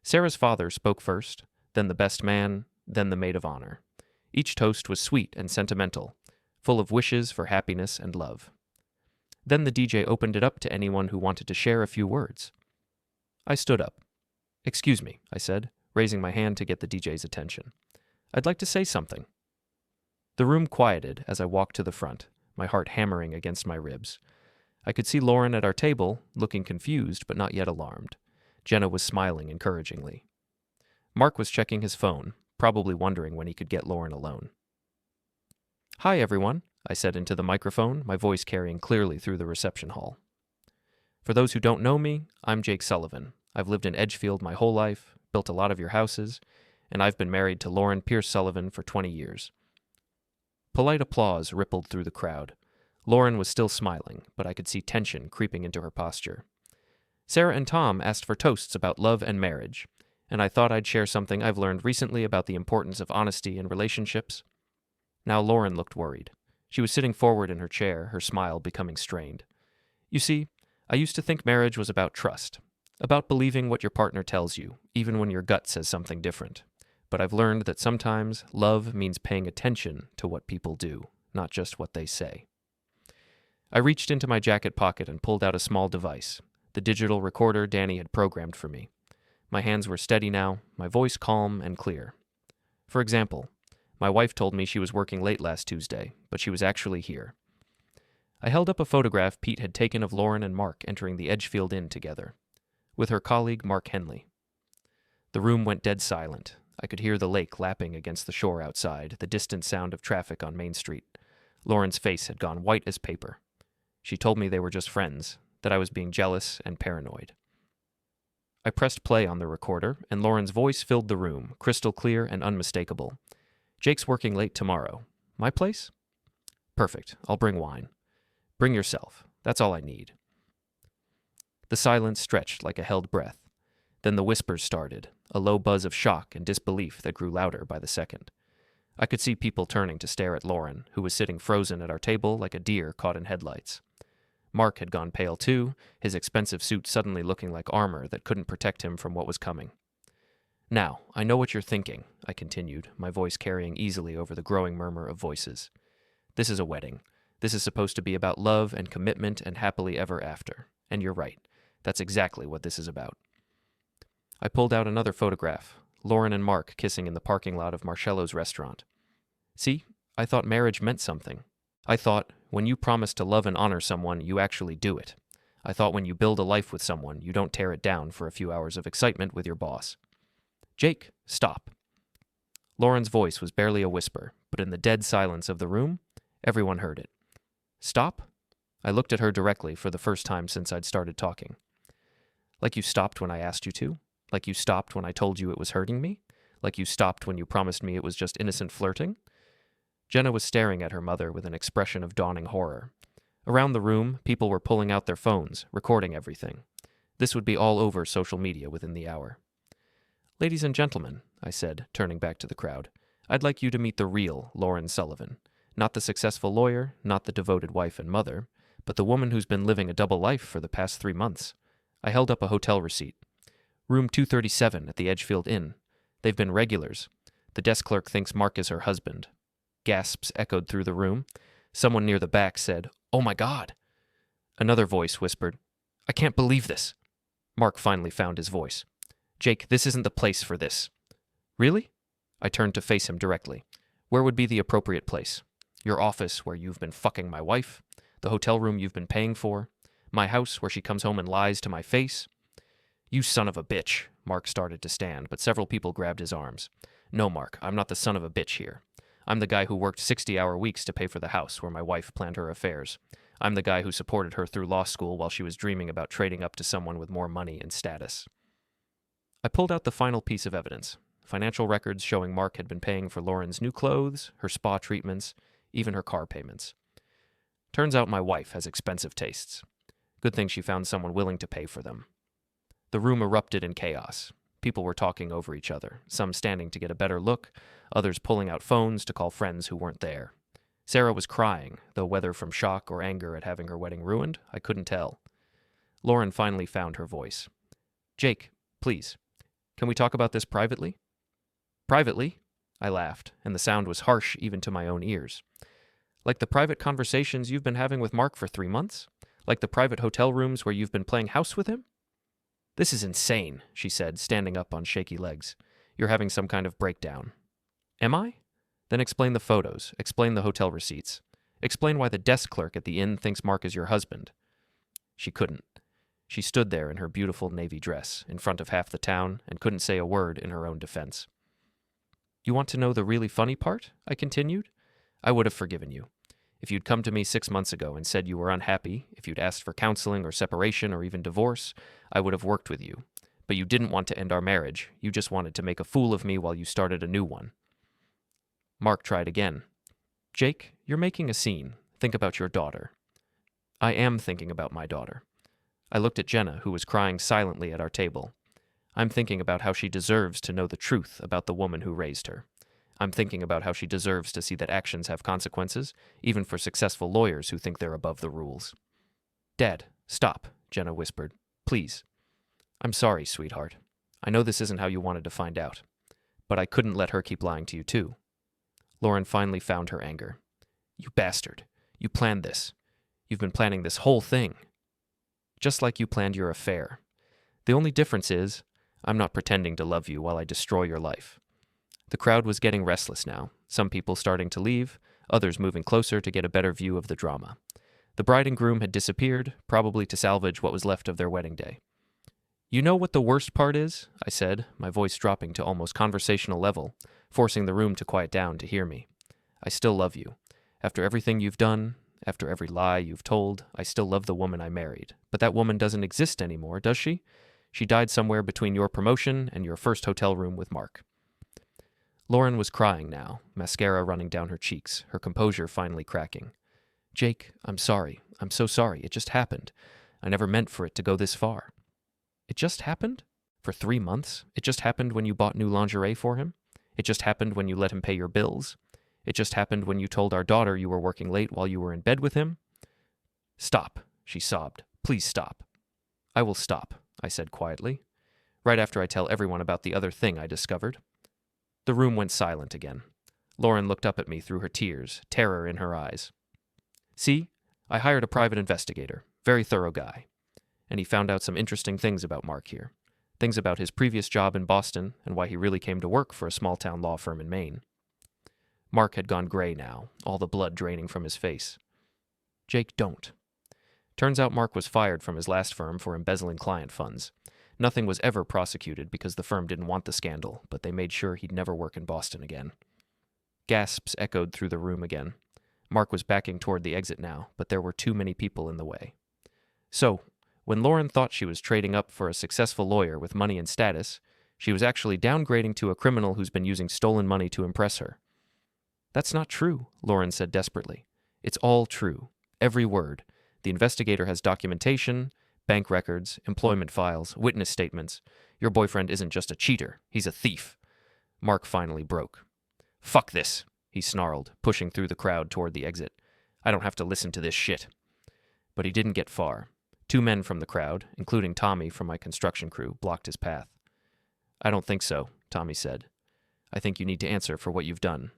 A: Sarah's father spoke first, then the best man, then the maid of honor. Each toast was sweet and sentimental, full of wishes for happiness and love. Then the DJ opened it up to anyone who wanted to share a few words. I stood up. "Excuse me," I said, raising my hand to get the DJ's attention. "I'd like to say something." The room quieted as I walked to the front, my heart hammering against my ribs. I could see Lauren at our table, looking confused but not yet alarmed. Jenna was smiling encouragingly. Mark was checking his phone, probably wondering when he could get Lauren alone. "Hi, everyone," I said into the microphone, my voice carrying clearly through the reception hall. For those who don't know me, I'm Jake Sullivan. I've lived in Edgefield my whole life, built a lot of your houses, and I've been married to Lauren Pierce Sullivan for 20 years. Polite applause rippled through the crowd. Lauren was still smiling, but I could see tension creeping into her posture. Sarah and Tom asked for toasts about love and marriage, and I thought I'd share something I've learned recently about the importance of honesty in relationships. Now Lauren looked worried. She was sitting forward in her chair, her smile becoming strained. You see, I used to think marriage was about trust, about believing what your partner tells you, even when your gut says something different. But I've learned that sometimes love means paying attention to what people do, not just what they say. I reached into my jacket pocket and pulled out a small device, the digital recorder Danny had programmed for me. My hands were steady now, my voice calm and clear. For example, my wife told me she was working late last Tuesday, but she was actually here. I held up a photograph Pete had taken of Lauren and Mark entering the Edgefield Inn together, with her colleague Mark Henley. The room went dead silent. I could hear the lake lapping against the shore outside, the distant sound of traffic on Main Street. Lauren's face had gone white as paper. She told me they were just friends, that I was being jealous and paranoid. I pressed play on the recorder, and Lauren's voice filled the room, crystal clear and unmistakable. Jake's working late tomorrow. My place? Perfect. I'll bring wine. Bring yourself. That's all I need. The silence stretched like a held breath. Then the whispers started, a low buzz of shock and disbelief that grew louder by the second. I could see people turning to stare at Lauren, who was sitting frozen at our table like a deer caught in headlights. Mark had gone pale too, his expensive suit suddenly looking like armor that couldn't protect him from what was coming. Now, I know what you're thinking, I continued, my voice carrying easily over the growing murmur of voices. This is a wedding. This is supposed to be about love and commitment and happily ever after. And you're right. That's exactly what this is about. I pulled out another photograph, Lauren and Mark kissing in the parking lot of Marcello's restaurant. See, I thought marriage meant something. I thought, when you promise to love and honor someone, you actually do it. I thought when you build a life with someone, you don't tear it down for a few hours of excitement with your boss. Jake, stop. Lauren's voice was barely a whisper, but in the dead silence of the room, everyone heard it. Stop? I looked at her directly for the first time since I'd started talking. Like you stopped when I asked you to? Like you stopped when I told you it was hurting me? Like you stopped when you promised me it was just innocent flirting? Jenna was staring at her mother with an expression of dawning horror. Around the room, people were pulling out their phones, recording everything. This would be all over social media within the hour. Ladies and gentlemen, I said, turning back to the crowd, I'd like you to meet the real Lauren Sullivan. Not the successful lawyer, not the devoted wife and mother, but the woman who's been living a double life for the past 3 months. I held up a hotel receipt. Room 237 at the Edgefield Inn. They've been regulars. The desk clerk thinks Mark is her husband. Gasps echoed through the room. Someone near the back said, "Oh my God!" Another voice whispered, "I can't believe this." Mark finally found his voice. "Jake, this isn't the place for this." "Really?" I turned to face him directly. "Where would be the appropriate place? Your office where you've been fucking my wife? The hotel room you've been paying for? My house where she comes home and lies to my face?" "You son of a bitch." Mark started to stand, but several people grabbed his arms. "No, Mark, I'm not the son of a bitch here. I'm the guy who worked 60-hour weeks to pay for the house where my wife planned her affairs. I'm the guy who supported her through law school while she was dreaming about trading up to someone with more money and status." I pulled out the final piece of evidence, financial records showing Mark had been paying for Lauren's new clothes, her spa treatments, even her car payments. Turns out my wife has expensive tastes. Good thing she found someone willing to pay for them. The room erupted in chaos. People were talking over each other, some standing to get a better look, others pulling out phones to call friends who weren't there. Sarah was crying, though whether from shock or anger at having her wedding ruined, I couldn't tell. Lauren finally found her voice. "Jake, please, can we talk about this privately?" "Privately?" I laughed, and the sound was harsh even to my own ears. "Like the private conversations you've been having with Mark for 3 months? Like the private hotel rooms where you've been playing house with him?" "This is insane," she said, standing up on shaky legs. "You're having some kind of breakdown." "Am I? Then explain the photos, explain the hotel receipts. Explain why the desk clerk at the inn thinks Mark is your husband." She couldn't. She stood there in her beautiful navy dress, in front of half the town, and couldn't say a word in her own defense. "You want to know the really funny part?" I continued. "I would have forgiven you. If you'd come to me 6 months ago and said you were unhappy, if you'd asked for counseling or separation or even divorce, I would have worked with you. But you didn't want to end our marriage. You just wanted to make a fool of me while you started a new one. Mark tried again. Jake, you're making a scene. Think about your daughter. I am thinking about my daughter. I looked at Jenna, who was crying silently at our table. I'm thinking about how she deserves to know the truth about the woman who raised her. I'm thinking about how she deserves to see that actions have consequences, even for successful lawyers who think they're above the rules. Dad, stop, Jenna whispered. Please. I'm sorry, sweetheart. I know this isn't how you wanted to find out. But I couldn't let her keep lying to you, too. Lauren finally found her anger. You bastard. You planned this. You've been planning this whole thing. Just like you planned your affair. The only difference is, I'm not pretending to love you while I destroy your life. The crowd was getting restless now, some people starting to leave, others moving closer to get a better view of the drama. The bride and groom had disappeared, probably to salvage what was left of their wedding day. You know what the worst part is? I said, my voice dropping to almost conversational level, forcing the room to quiet down to hear me. I still love you. After everything you've done, after every lie you've told, I still love the woman I married. But that woman doesn't exist anymore, does she? She died somewhere between your promotion and your first hotel room with Mark. Lauren was crying now, mascara running down her cheeks, her composure finally cracking. Jake, I'm sorry. I'm so sorry. It just happened. I never meant for it to go this far. It just happened? For 3 months? It just happened when you bought new lingerie for him? It just happened when you let him pay your bills? It just happened when you told our daughter you were working late while you were in bed with him? Stop, she sobbed. Please stop. I will stop, I said quietly, right after I tell everyone about the other thing I discovered. The room went silent again. Lauren looked up at me through her tears, terror in her eyes. See, I hired a private investigator, very thorough guy. And he found out some interesting things about Mark here. Things about his previous job in Boston and why he really came to work for a small-town law firm in Maine. Mark had gone gray now, all the blood draining from his face. Jake, don't. Turns out Mark was fired from his last firm for embezzling client funds. Nothing was ever prosecuted because the firm didn't want the scandal, but they made sure he'd never work in Boston again. Gasps echoed through the room again. Mark was backing toward the exit now, but there were too many people in the way. So, when Lauren thought she was trading up for a successful lawyer with money and status, she was actually downgrading to a criminal who's been using stolen money to impress her. That's not true, Lauren said desperately. It's all true. Every word. The investigator has documentation, bank records, employment files, witness statements. Your boyfriend isn't just a cheater. He's a thief. Mark finally broke. Fuck this, he snarled, pushing through the crowd toward the exit. I don't have to listen to this shit. But he didn't get far. 2 men from the crowd, including Tommy from my construction crew, blocked his path. I don't think so, Tommy said. I think you need to answer for what you've done.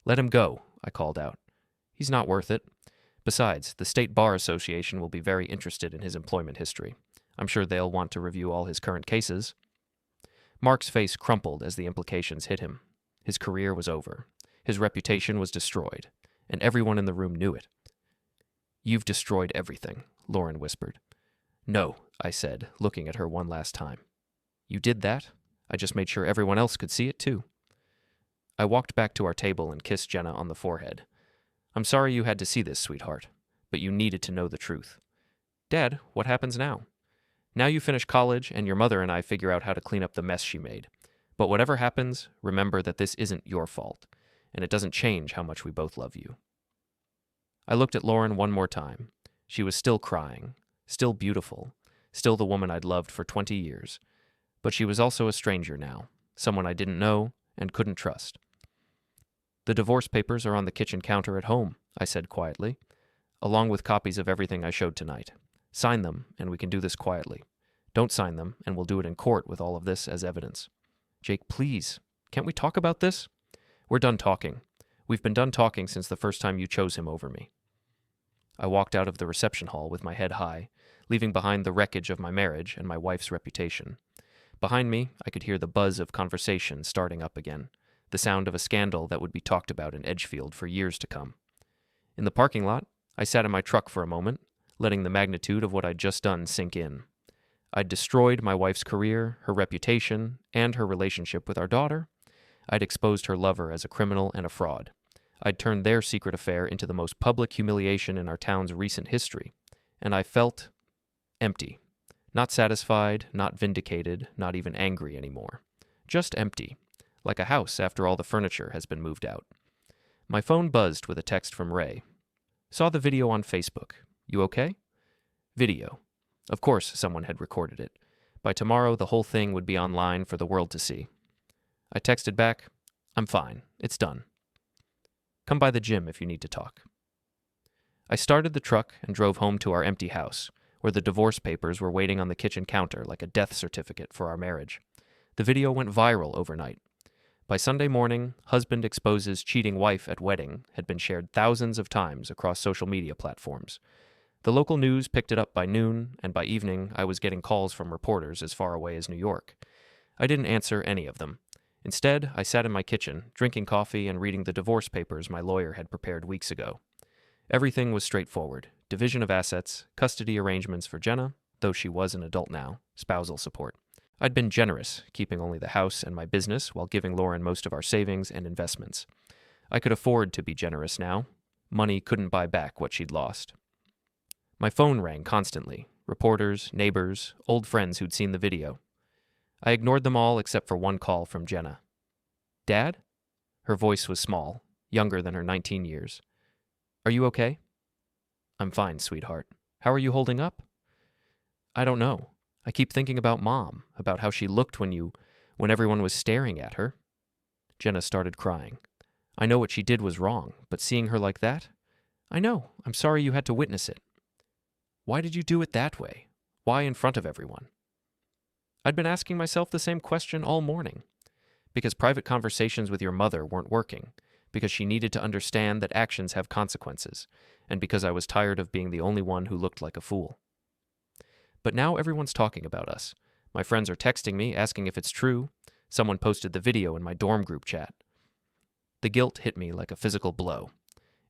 A: Let him go, I called out. He's not worth it. Besides, the State Bar Association will be very interested in his employment history. I'm sure they'll want to review all his current cases. Mark's face crumpled as the implications hit him. His career was over. His reputation was destroyed, and everyone in the room knew it. You've destroyed everything, Lauren whispered. No, I said, looking at her one last time. You did that? I just made sure everyone else could see it too. I walked back to our table and kissed Jenna on the forehead. I'm sorry you had to see this, sweetheart, but you needed to know the truth. Dad, what happens now? Now you finish college and your mother and I figure out how to clean up the mess she made. But whatever happens, remember that this isn't your fault, and it doesn't change how much we both love you. I looked at Lauren one more time. She was still crying, still beautiful, still the woman I'd loved for 20 years. But she was also a stranger now, someone I didn't know and couldn't trust. The divorce papers are on the kitchen counter at home, I said quietly, along with copies of everything I showed tonight. Sign them, and we can do this quietly. Don't sign them, and we'll do it in court with all of this as evidence. Jake, please, can't we talk about this? We're done talking. We've been done talking since the first time you chose him over me. I walked out of the reception hall with my head high, leaving behind the wreckage of my marriage and my wife's reputation. Behind me, I could hear the buzz of conversation starting up again, the sound of a scandal that would be talked about in Edgefield for years to come. In the parking lot, I sat in my truck for a moment, letting the magnitude of what I'd just done sink in. I'd destroyed my wife's career, her reputation, and her relationship with our daughter. I'd exposed her lover as a criminal and a fraud. I'd turned their secret affair into the most public humiliation in our town's recent history, and I felt empty. Not satisfied, not vindicated, not even angry anymore. Just empty, like a house after all the furniture has been moved out. My phone buzzed with a text from Ray. Saw the video on Facebook. You okay? Video. Of course someone had recorded it. By tomorrow, the whole thing would be online for the world to see. I texted back, I'm fine. It's done. Come by the gym if you need to talk. I started the truck and drove home to our empty house, where the divorce papers were waiting on the kitchen counter like a death certificate for our marriage. The video went viral overnight. By Sunday morning, husband exposes cheating wife at wedding had been shared thousands of times across social media platforms. The local news picked it up by noon, and by evening I was getting calls from reporters as far away as New York. I didn't answer any of them. Instead, I sat in my kitchen, drinking coffee and reading the divorce papers my lawyer had prepared weeks ago. Everything was straightforward. Division of assets, custody arrangements for Jenna, though she was an adult now, spousal support. I'd been generous, keeping only the house and my business while giving Lauren most of our savings and investments. I could afford to be generous now. Money couldn't buy back what she'd lost. My phone rang constantly. Reporters, neighbors, old friends who'd seen the video. I ignored them all except for one call from Jenna. Dad? Her voice was small, younger than her 19 years. Are you okay? I'm fine, sweetheart. How are you holding up? I don't know. I keep thinking about Mom, about how she looked when everyone was staring at her. Jenna started crying. I know what she did was wrong, but seeing her like that? I know. I'm sorry you had to witness it. Why did you do it that way? Why in front of everyone? I'd been asking myself the same question all morning. Because private conversations with your mother weren't working, because she needed to understand that actions have consequences, and because I was tired of being the only one who looked like a fool. But now everyone's talking about us. My friends are texting me, asking if it's true. Someone posted the video in my dorm group chat. The guilt hit me like a physical blow.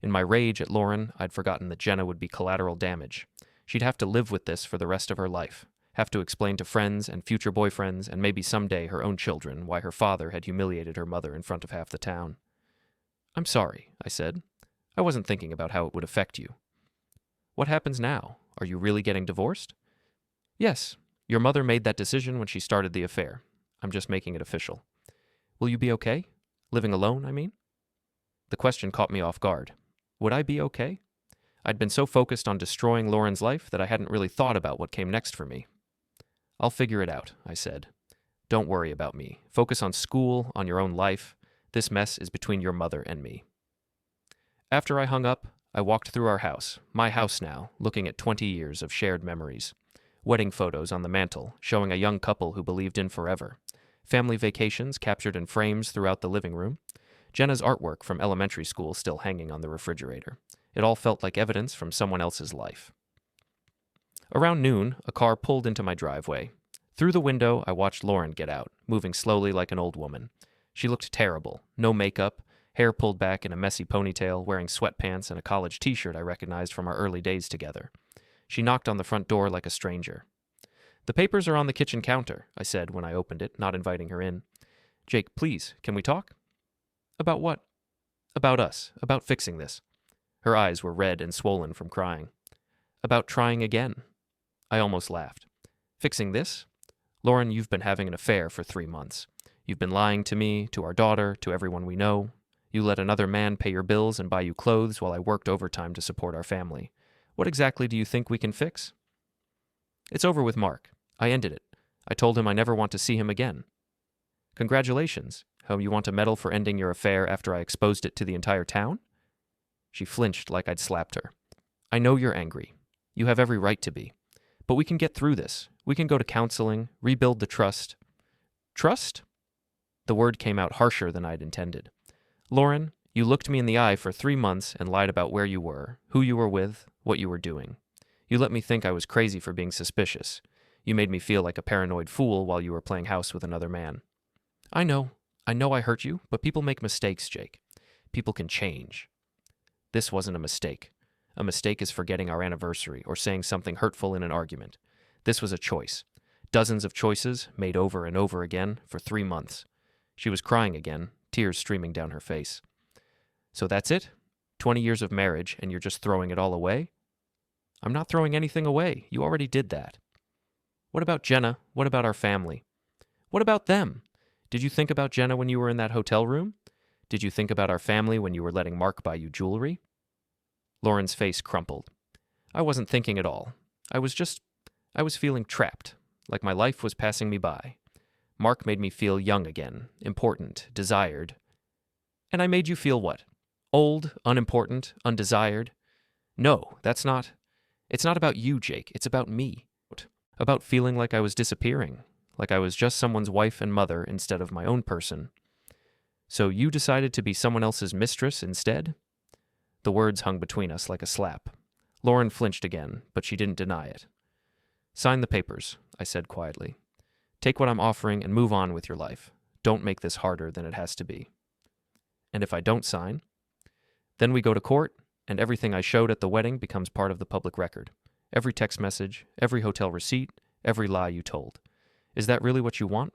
A: In my rage at Lauren, I'd forgotten that Jenna would be collateral damage. She'd have to live with this for the rest of her life, have to explain to friends and future boyfriends and maybe someday her own children why her father had humiliated her mother in front of half the town. I'm sorry, I said. I wasn't thinking about how it would affect you. What happens now? Are you really getting divorced? Yes, your mother made that decision when she started the affair. I'm just making it official. Will you be okay? Living alone, I mean? The question caught me off guard. Would I be okay? I'd been so focused on destroying Lauren's life that I hadn't really thought about what came next for me. I'll figure it out, I said. Don't worry about me. Focus on school, on your own life. This mess is between your mother and me. After I hung up, I walked through our house, my house now, looking at 20 years of shared memories. Wedding photos on the mantel, showing a young couple who believed in forever. Family vacations captured in frames throughout the living room. Jenna's artwork from elementary school still hanging on the refrigerator. It all felt like evidence from someone else's life. Around noon, a car pulled into my driveway. Through the window, I watched Lauren get out, moving slowly like an old woman. She looked terrible, no makeup, hair pulled back in a messy ponytail, wearing sweatpants and a college t-shirt I recognized from our early days together. She knocked on the front door like a stranger. The papers are on the kitchen counter, I said when I opened it, not inviting her in. Jake, please, can we talk? About what? About us, about fixing this. Her eyes were red and swollen from crying. About trying again. I almost laughed. Fixing this? Lauren, you've been having an affair for 3 months. You've been lying to me, to our daughter, to everyone we know. You let another man pay your bills and buy you clothes while I worked overtime to support our family. What exactly do you think we can fix? It's over with Mark. I ended it. I told him I never want to see him again. Congratulations. How you want a medal for ending your affair after I exposed it to the entire town? She flinched like I'd slapped her. I know you're angry. You have every right to be. But we can get through this. We can go to counseling, rebuild the trust. Trust? The word came out harsher than I'd intended. Lauren, you looked me in the eye for 3 months and lied about where you were, who you were with, what you were doing. You let me think I was crazy for being suspicious. You made me feel like a paranoid fool while you were playing house with another man. I know I hurt you, but people make mistakes, Jake. People can change. This wasn't a mistake. A mistake is forgetting our anniversary or saying something hurtful in an argument. This was a choice. Dozens of choices, made over and over again, for 3 months. She was crying again, tears streaming down her face. So that's it? 20 years of marriage and you're just throwing it all away? I'm not throwing anything away. You already did that. What about Jenna? What about our family? What about them? Did you think about Jenna when you were in that hotel room? Did you think about our family when you were letting Mark buy you jewelry? Lauren's face crumpled. I wasn't thinking at all. I was feeling trapped, like my life was passing me by. Mark made me feel young again, important, desired. And I made you feel what? Old, unimportant, undesired? No, it's not about you, Jake. It's about me. About feeling like I was disappearing, like I was just someone's wife and mother instead of my own person. So you decided to be someone else's mistress instead? The words hung between us like a slap. Lauren flinched again, but she didn't deny it. Sign the papers, I said quietly. Take what I'm offering and move on with your life. Don't make this harder than it has to be. And if I don't sign? Then we go to court, and everything I showed at the wedding becomes part of the public record. Every text message, every hotel receipt, every lie you told. Is that really what you want?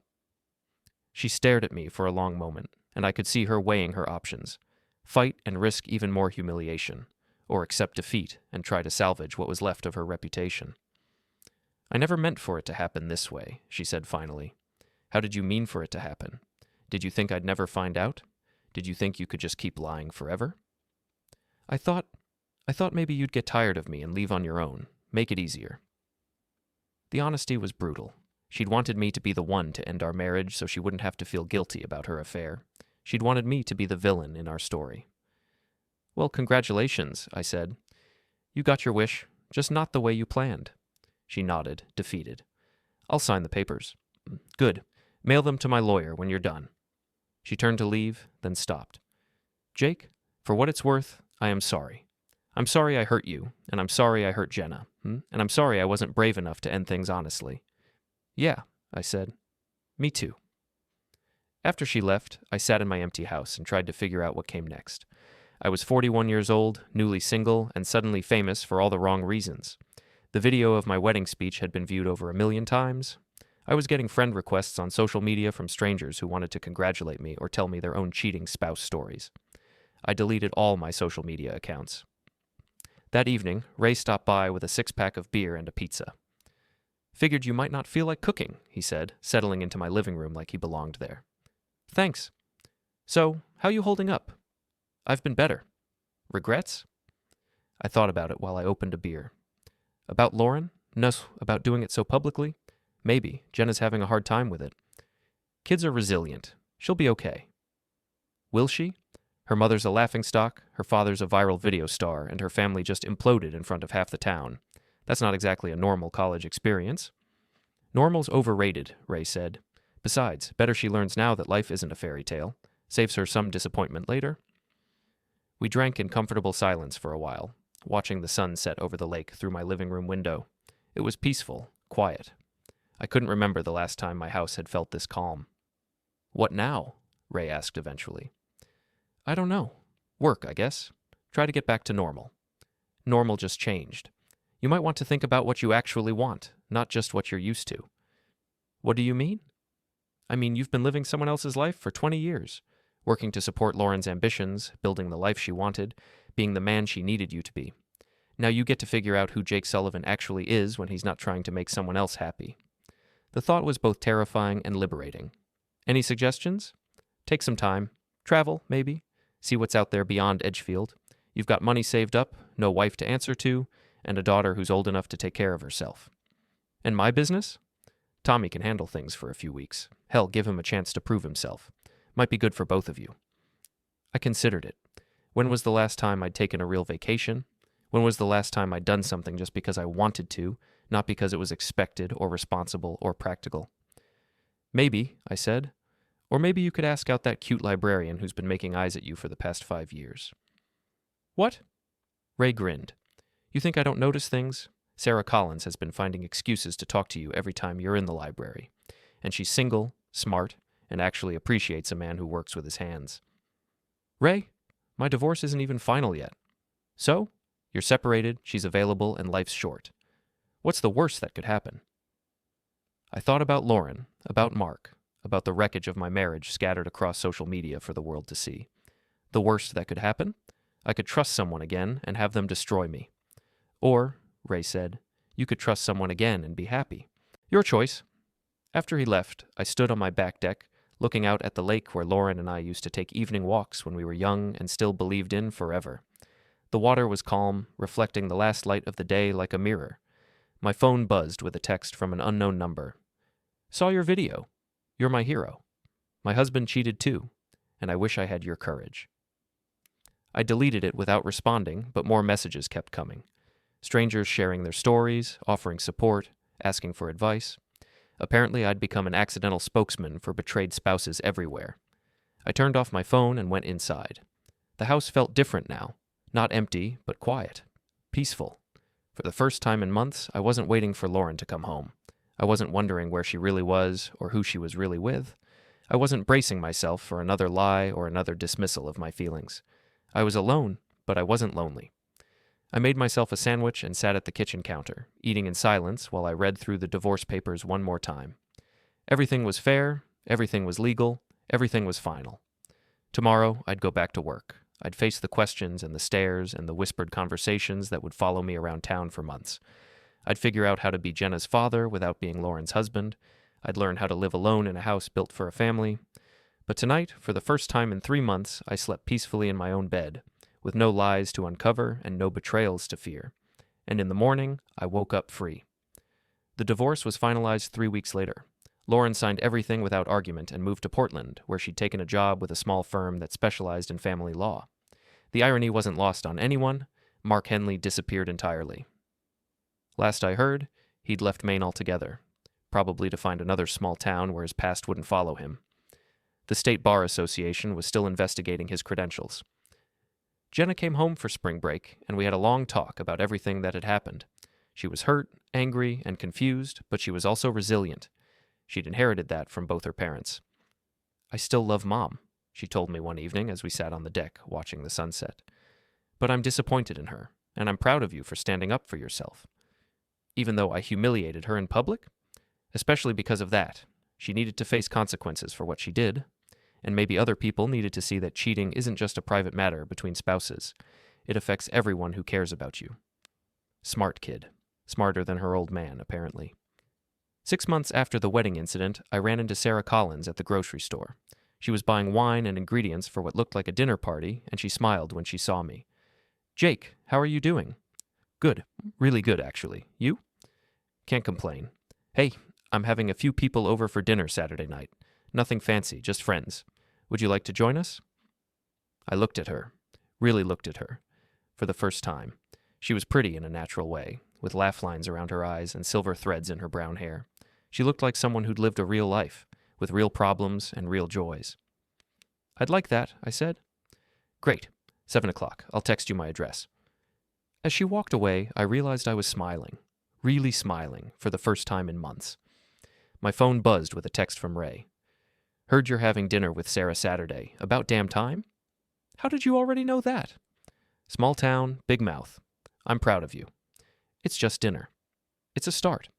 A: She stared at me for a long moment, and I could see her weighing her options. Fight and risk even more humiliation, or accept defeat and try to salvage what was left of her reputation. I never meant for it to happen this way, she said finally. How did you mean for it to happen? Did you think I'd never find out? Did you think you could just keep lying forever? I thought maybe you'd get tired of me and leave on your own, make it easier. The honesty was brutal. She'd wanted me to be the one to end our marriage so she wouldn't have to feel guilty about her affair. She'd wanted me to be the villain in our story. Well, congratulations, I said. You got your wish, just not the way you planned. She nodded, defeated. I'll sign the papers. Good. Mail them to my lawyer when you're done. She turned to leave, then stopped. Jake, for what it's worth, I am sorry. I'm sorry I hurt you, and I'm sorry I hurt Jenna, and I'm sorry I wasn't brave enough to end things honestly. Yeah, I said. Me too. After she left, I sat in my empty house and tried to figure out what came next. I was 41 years old, newly single, and suddenly famous for all the wrong reasons. The video of my wedding speech had been viewed over 1 million times. I was getting friend requests on social media from strangers who wanted to congratulate me or tell me their own cheating spouse stories. I deleted all my social media accounts. That evening, Ray stopped by with a 6-pack of beer and a pizza. Figured you might not feel like cooking, he said, settling into my living room like he belonged there. Thanks. So, how you holding up? I've been better. Regrets? I thought about it while I opened a beer. About Lauren? No, about doing it so publicly? Maybe. Jenna's having a hard time with it. Kids are resilient. She'll be okay. Will she? Her mother's a laughingstock, her father's a viral video star, and her family just imploded in front of half the town. That's not exactly a normal college experience. Normal's overrated, Ray said. Besides, better she learns now that life isn't a fairy tale. Saves her some disappointment later. We drank in comfortable silence for a while, watching the sun set over the lake through my living room window. It was peaceful, quiet. I couldn't remember the last time my house had felt this calm. What now? Ray asked eventually. I don't know. Work, I guess. Try to get back to normal. Normal just changed. You might want to think about what you actually want, not just what you're used to. What do you mean? I mean, you've been living someone else's life for 20 years, working to support Lauren's ambitions, building the life she wanted, being the man she needed you to be. Now you get to figure out who Jake Sullivan actually is when he's not trying to make someone else happy. The thought was both terrifying and liberating. Any suggestions? Take some time. Travel, maybe. See what's out there beyond Edgefield. You've got money saved up, no wife to answer to, and a daughter who's old enough to take care of herself. And my business? Tommy can handle things for a few weeks. Hell, give him a chance to prove himself. Might be good for both of you. I considered it. When was the last time I'd taken a real vacation? When was the last time I'd done something just because I wanted to, not because it was expected or responsible or practical? Maybe, I said. Or maybe you could ask out that cute librarian who's been making eyes at you for the past 5 years. What? Ray grinned. You think I don't notice things? Sarah Collins has been finding excuses to talk to you every time you're in the library. And she's single, smart, and actually appreciates a man who works with his hands. Ray, my divorce isn't even final yet. So? You're separated, she's available, and life's short. What's the worst that could happen? I thought about Lauren, about Mark, about the wreckage of my marriage scattered across social media for the world to see. The worst that could happen? I could trust someone again and have them destroy me. Or, Ray said, you could trust someone again and be happy. Your choice. After he left, I stood on my back deck, looking out at the lake where Lauren and I used to take evening walks when we were young and still believed in forever. The water was calm, reflecting the last light of the day like a mirror. My phone buzzed with a text from an unknown number. Saw your video. You're my hero. My husband cheated too, and I wish I had your courage. I deleted it without responding, but more messages kept coming. Strangers sharing their stories, offering support, asking for advice. Apparently, I'd become an accidental spokesman for betrayed spouses everywhere. I turned off my phone and went inside. The house felt different now. Not empty, but quiet. Peaceful. For the first time in months, I wasn't waiting for Lauren to come home. I wasn't wondering where she really was or who she was really with. I wasn't bracing myself for another lie or another dismissal of my feelings. I was alone, but I wasn't lonely. I made myself a sandwich and sat at the kitchen counter, eating in silence while I read through the divorce papers one more time. Everything was fair, everything was legal, everything was final. Tomorrow, I'd go back to work. I'd face the questions and the stares and the whispered conversations that would follow me around town for months. I'd figure out how to be Jenna's father without being Lauren's husband. I'd learn how to live alone in a house built for a family. But tonight, for the first time in 3 months, I slept peacefully in my own bed, with no lies to uncover and no betrayals to fear. And in the morning, I woke up free. The divorce was finalized 3 weeks later. Lauren signed everything without argument and moved to Portland, where she'd taken a job with a small firm that specialized in family law. The irony wasn't lost on anyone. Mark Henley disappeared entirely. Last I heard, he'd left Maine altogether, probably to find another small town where his past wouldn't follow him. The State Bar Association was still investigating his credentials. Jenna came home for spring break, and we had a long talk about everything that had happened. She was hurt, angry, and confused, but she was also resilient. She'd inherited that from both her parents. I still love Mom, she told me one evening as we sat on the deck watching the sunset. But I'm disappointed in her, and I'm proud of you for standing up for yourself. Even though I humiliated her in public? Especially because of that. She needed to face consequences for what she did, and maybe other people needed to see that cheating isn't just a private matter between spouses. It affects everyone who cares about you. Smart kid. Smarter than her old man, apparently. 6 months after the wedding incident, I ran into Sarah Collins at the grocery store. She was buying wine and ingredients for what looked like a dinner party, and she smiled when she saw me. Jake, how are you doing? Good. Really good, actually. You? Can't complain. Hey, I'm having a few people over for dinner Saturday night. Nothing fancy, just friends. Would you like to join us? I looked at her. Really looked at her. For the first time. She was pretty in a natural way, with laugh lines around her eyes and silver threads in her brown hair. She looked like someone who'd lived a real life, with real problems and real joys. I'd like that, I said. Great. 7 o'clock. I'll text you my address. As she walked away, I realized I was smiling. Really smiling, for the first time in months. My phone buzzed with a text from Ray. Heard you're having dinner with Sarah Saturday. About damn time? How did you already know that? Small town, big mouth. I'm proud of you. It's just dinner. It's a start.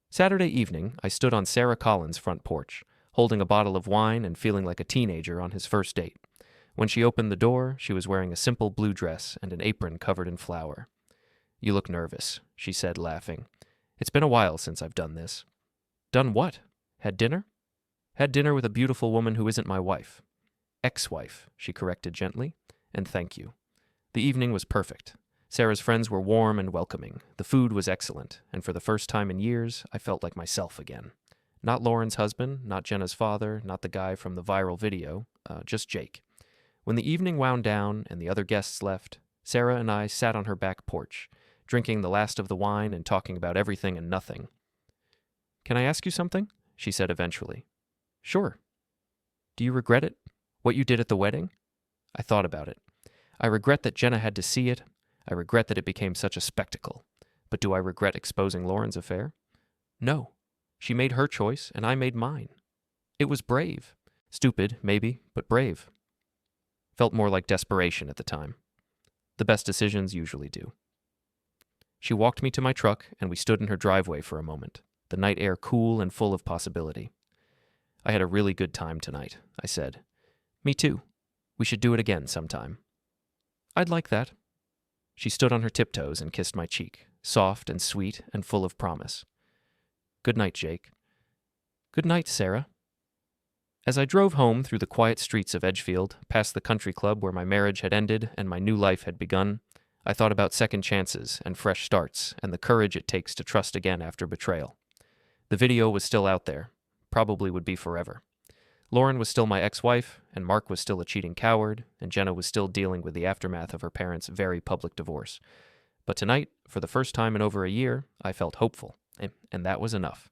A: Saturday evening, I stood on Sarah Collins' front porch, holding a bottle of wine and feeling like a teenager on his first date. When she opened the door, she was wearing a simple blue dress and an apron covered in flour. You look nervous, she said, laughing. It's been a while since I've done this. Done what? Had dinner? Had dinner with a beautiful woman who isn't my wife. Ex-wife, she corrected gently, and thank you. The evening was perfect. Sarah's friends were warm and welcoming. The food was excellent, and for the first time in years, I felt like myself again. Not Lauren's husband, not Jenna's father, not the guy from the viral video, just Jake. When the evening wound down and the other guests left, Sarah and I sat on her back porch, drinking the last of the wine and talking about everything and nothing. Can I ask you something? She said eventually. Sure. Do you regret it? What you did at the wedding? I thought about it. I regret that Jenna had to see it. I regret that it became such a spectacle. But do I regret exposing Lauren's affair? No. She made her choice, and I made mine. It was brave. Stupid, maybe, but brave. Felt more like desperation at the time. The best decisions usually do. She walked me to my truck, and we stood in her driveway for a moment, the night air cool and full of possibility. I had a really good time tonight, I said. Me too. We should do it again sometime. I'd like that. She stood on her tiptoes and kissed my cheek, soft and sweet and full of promise. Good night, Jake. Good night, Sarah. As I drove home through the quiet streets of Edgefield, past the country club where my marriage had ended and my new life had begun, I thought about second chances and fresh starts and the courage it takes to trust again after betrayal. The video was still out there, probably would be forever. Lauren was still my ex-wife, and Mark was still a cheating coward, and Jenna was still dealing with the aftermath of her parents' very public divorce. But tonight, for the first time in over a year, I felt hopeful, and that was enough.